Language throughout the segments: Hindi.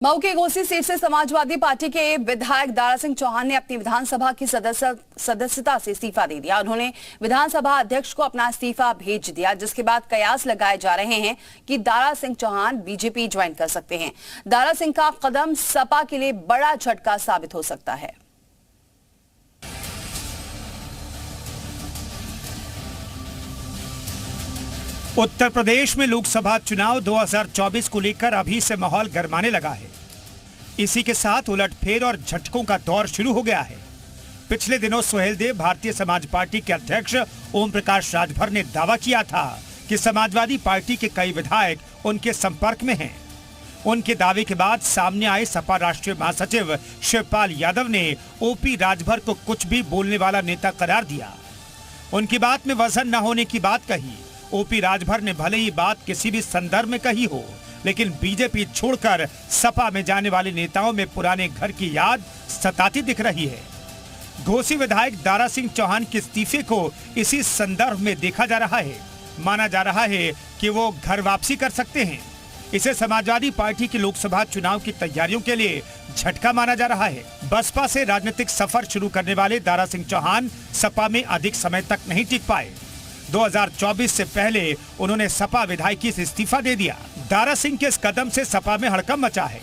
मऊ के घोसी सीट से समाजवादी पार्टी के विधायक दारा सिंह चौहान ने अपनी विधानसभा की सदस्यता से इस्तीफा दे दिया। उन्होंने विधानसभा अध्यक्ष को अपना इस्तीफा भेज दिया, जिसके बाद कयास लगाए जा रहे हैं कि दारा सिंह चौहान बीजेपी ज्वाइन कर सकते हैं। दारा सिंह का कदम सपा के लिए बड़ा झटका साबित हो सकता है। उत्तर प्रदेश में लोकसभा चुनाव 2024 को लेकर अभी से माहौल गरमाने लगा है। इसी के साथ उलटफेर और झटकों का दौर शुरू हो गया है। पिछले दिनों सुहेलदेव भारतीय समाज पार्टी के अध्यक्ष ओम प्रकाश राजभर ने दावा किया था कि समाजवादी पार्टी के कई विधायक उनके संपर्क में हैं। उनके दावे के बाद सामने आए सपा राष्ट्रीय महासचिव शिवपाल यादव ने ओपी राजभर को कुछ भी बोलने वाला नेता करार दिया। उनकी बात में वजन न होने की बात कही। ओपी राजभर ने भले ही बात किसी भी संदर्भ में कही हो, लेकिन बीजेपी छोड़कर सपा में जाने वाले नेताओं में पुराने घर की याद सताती दिख रही है। घोसी विधायक दारा सिंह चौहान के इस्तीफे को इसी संदर्भ में देखा जा रहा है। माना जा रहा है कि वो घर वापसी कर सकते हैं। इसे समाजवादी पार्टी के लोकसभा चुनाव की तैयारियों के लिए झटका माना जा रहा है। बसपा से राजनीतिक सफर शुरू करने वाले दारा सिंह चौहान सपा में अधिक समय तक नहीं टिक पाए। 2024 से पहले उन्होंने सपा विधायकी से इस्तीफा दे दिया। दारा सिंह के इस कदम से सपा में हड़कंप मचा है।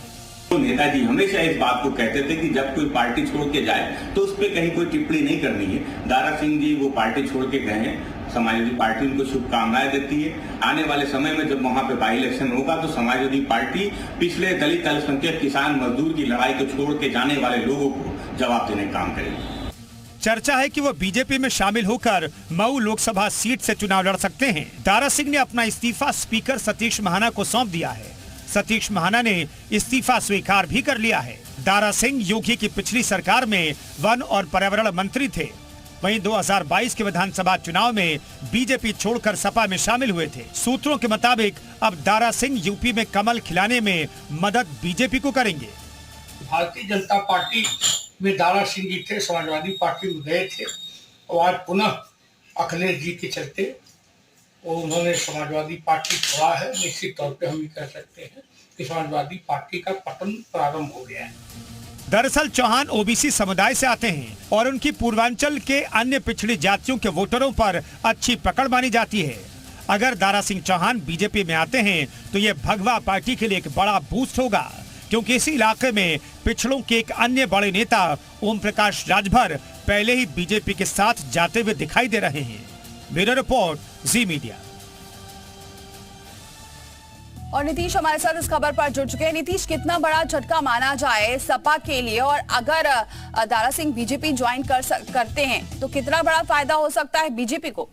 नेताजी हमेशा इस बात को कहते थे कि जब कोई पार्टी छोड़ के जाए तो उस पर कहीं कोई टिप्पणी नहीं करनी है। दारा सिंह जी वो पार्टी छोड़ के गए हैं, समाजवादी पार्टी उनको शुभकामनाएं देती है। आने वाले समय में जब वहां पे बाई इलेक्शन होगा तो समाजवादी पार्टी पिछले दलित, अल्पसंख्यक, किसान, मजदूर की लड़ाई को छोड़ के जाने वाले लोगों को जवाब देने का काम करेगी। चर्चा है कि वो बीजेपी में शामिल होकर मऊ लोकसभा सीट से चुनाव लड़ सकते हैं। दारा सिंह ने अपना इस्तीफा स्पीकर सतीश महाना को सौंप दिया है। सतीश महाना ने इस्तीफा स्वीकार भी कर लिया है। दारा सिंह योगी की पिछली सरकार में वन और पर्यावरण मंत्री थे। वहीं 2022 के विधानसभा चुनाव में बीजेपी छोड़कर सपा में शामिल हुए थे। सूत्रों के मुताबिक अब दारा सिंह यूपी में कमल खिलाने में मदद बीजेपी को करेंगे। भारतीय जनता पार्टी में दारा सिंह जी थे, समाजवादी पार्टी में गए थे और आज पुनः अखिलेश जी के चलते उन्होंने समाजवादी पार्टी छोड़ा है। निश्चित तौर पे हम ये कह सकते हैं कि समाजवादी पार्टी का पतन प्रारंभ हो गया है। दरअसल चौहान ओबीसी समुदाय से आते हैं और उनकी पूर्वांचल के अन्य पिछड़ी जातियों के वोटरों पर अच्छी पकड़ मानी जाती है। अगर दारा सिंह चौहान बीजेपी में आते हैं तो ये भगवा पार्टी के लिए एक बड़ा बूस्ट होगा, क्योंकि इसी इलाके में पिछड़ों के एक अन्य बड़े नेता ओम प्रकाश राजभर पहले ही बीजेपी के साथ जाते हुए दिखाई दे रहे हैं। ब्यूरो रिपोर्ट, जी मीडिया। और नीतीश हमारे साथ इस खबर पर जुड़ चुके हैं। नीतीश, कितना बड़ा झटका माना जाए सपा के लिए, और अगर दारा सिंह बीजेपी ज्वाइन करते हैं तो कितना बड़ा फायदा हो सकता है बीजेपी को?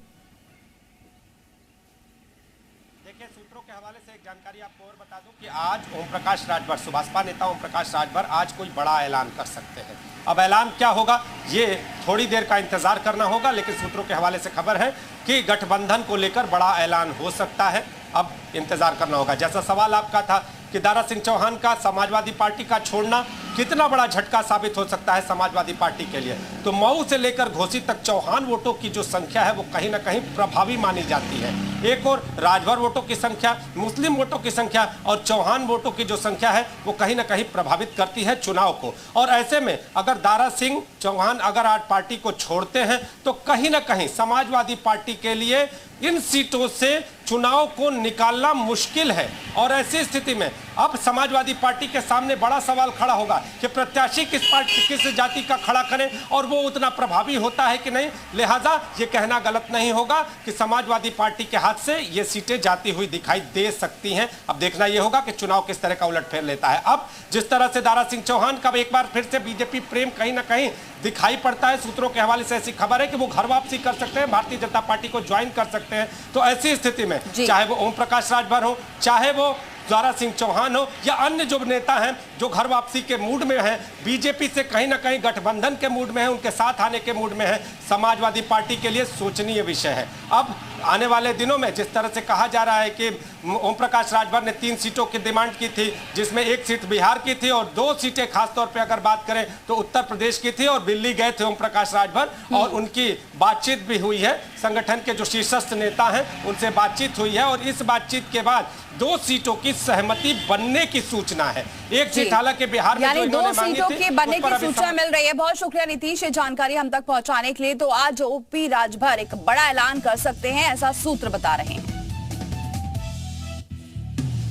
देखिए, सूत्रों के हवाले से एक जानकारी आपको और बता दूं कि आज ओम प्रकाश राजभर, सुभाषपा नेता ओम प्रकाश राजभर आज कोई बड़ा ऐलान कर सकते हैं। अब ऐलान क्या होगा ये थोड़ी देर का इंतजार करना होगा, लेकिन सूत्रों के हवाले से खबर है कि गठबंधन को लेकर बड़ा ऐलान हो सकता है। अब इंतजार करना होगा। जैसा सवाल आपका था कि दारा सिंह चौहान का समाजवादी पार्टी का छोड़ना कितना बड़ा झटका साबित हो सकता है समाजवादी पार्टी के लिए, तो मऊ से लेकर घोसी तक चौहान वोटों की जो संख्या है वो कहीं ना कहीं प्रभावी मानी जाती है। एक और राजभर वोटों की संख्या, मुस्लिम वोटों की संख्या और चौहान वोटों की जो संख्या है वो कहीं ना कहीं प्रभावित करती है चुनाव को। और ऐसे में अगर दारा सिंह चौहान अगर आज पार्टी को छोड़ते हैं तो कहीं ना कहीं समाजवादी पार्टी के लिए इन सीटों से चुनाव को निकालना मुश्किल है। और ऐसी स्थिति में अब समाजवादी पार्टी के सामने बड़ा सवाल खड़ा होगा कि प्रत्याशी किस जाति का खड़ा करें और वो उतना प्रभावी होता है कि नहीं। लिहाजा ये कहना गलत नहीं होगा कि समाजवादी पार्टी के हाथ से ये सीटें जाती हुई दिखाई दे सकती हैं। अब देखना ये होगा कि चुनाव किस तरह का उलटफेर लेता है। अब जिस तरह से दारा सिंह चौहान का एक बार फिर से बीजेपी प्रेम कहीं ना कहीं दिखाई पड़ता है, सूत्रों के हवाले से ऐसी खबर है कि वो घर वापसी कर सकते हैं, भारतीय जनता पार्टी को ज्वाइन कर सकते हैं। तो ऐसी स्थिति में चाहे वो ओम प्रकाश राजभर हो, चाहे वो दारा सिंह चौहान हो या अन्य जो नेता हैं जो घर वापसी के मूड में हैं, बीजेपी से कहीं ना कहीं गठबंधन के मूड में है, उनके साथ आने के मूड में है, समाजवादी पार्टी के लिए सोचनीय विषय है। अब आने वाले दिनों में जिस तरह से कहा जा रहा है कि ओम प्रकाश राजभर ने 3 सीटों की डिमांड की थी, जिसमें 1 सीट बिहार की थी और 2 सीटें खासतौर पे अगर बात करें तो उत्तर प्रदेश की थी। और दिल्ली गए थे ओम प्रकाश राजभर और उनकी बातचीत भी हुई है, संगठन के जो शीर्षस्थ नेता हैं उनसे बातचीत हुई है और इस बातचीत के बाद 2 सीटों की सहमति बनने की सूचना है। 1 सीट हालांकि बिहार में यानी जो 2 सीटों की बनने की सूचना मिल रही है। बहुत शुक्रिया नीतीश, ये जानकारी हम तक पहुंचाने के लिए। तो आज ओपी राजभर एक बड़ा ऐलान कर सकते हैं, ऐसा सूत्र बता रहे हैं।